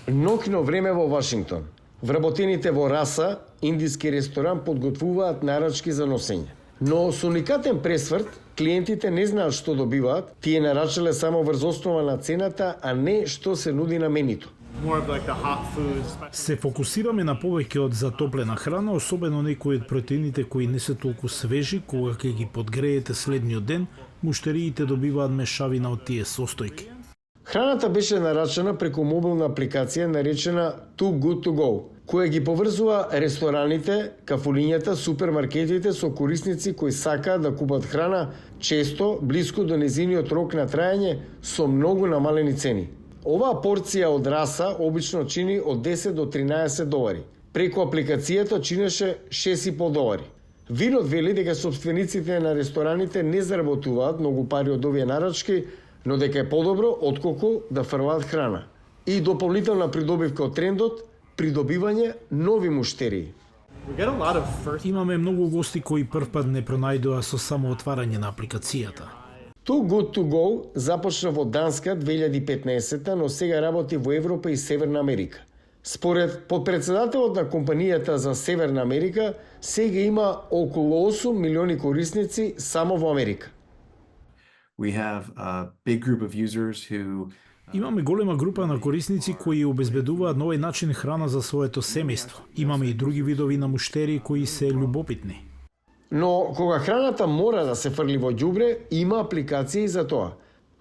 Ноќно време во Вашингтон. Вработените во Раса, индиски ресторан, подготвуваат нарачки за носење. Но со уникатен пресврт, клиентите не знаат што добиваат, тие нарачале само врз основа на цената, а не што се нуди на менито. Се фокусираме на повеќе од затоплена храна, особено некои од протеините кои не се толку свежи, кога ќе ги подгреете следниот ден, муштериите добиваат мешавина од тие состојки. Храната беше нарачана преку мобилна апликација наречена Too Good To Go, која ги поврзува рестораните, кафулињата, супермаркетите со корисници кои сакаат да купат храна често, блиску до незиниот рок на траење, со многу намалени цени. Оваа порција од Раса обично чини од 10 до 13 долари. Преку апликацијата чинеше 6,5 долари. Винот вели дека собствениците на рестораните не заработуваат многу пари од овие нарачки, но дека е подобро отколку да фрлаат храна. И дополнителна придобивка од трендот, придобивање нови муштерии. Имаме многу гости кои првпат не пронајдоа со само отварање на апликацијата. Too Good To Go започна во Данска 2015, но сега работи во Европа и Северна Америка. Според подпредседателот на компанијата за Северна Америка, сега има околу 8 милиони корисници само во Америка. We have a big group of users who Имаме голема група на корисници кои обезбедуваат на овој начин храна за своето семејство. Имаме и други видови на муштерии кои се љубопитни. Но кога храната мора да се фрли во ѓубре, има апликации за тоа.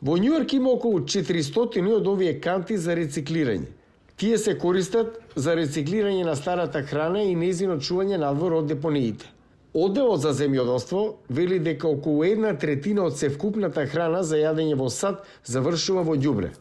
Во Њујорк има околу 400 од овие канти за рециклирање. Тие се користат за рециклирање на старата храна и нејзино чување надвор од депониите. Одделот за земјоделство вели дека околу 1/3 од севкупната храна за јадење во сад завршува во ѓубре.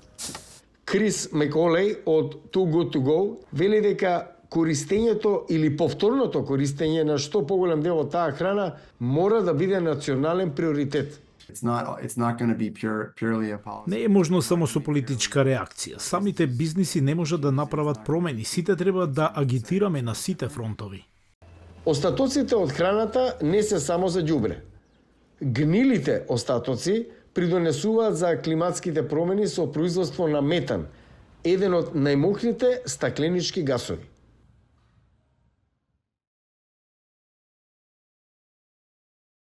Крис Меколеј од Too Good To Go вели дека користењето или повторното користење на што поголем дел од таа храна мора да биде национален приоритет. it's not going to be purely a policy. Не е можно само со политичка реакција. Самите бизниси не можат да направат промени. Сите треба да агитираме на сите фронтови. Остатоците од храната не се само за ѓубре. Гнилите остатоци придонесуваат за климатските промени со производство на метан, еден од најмокрите стакленички гасови.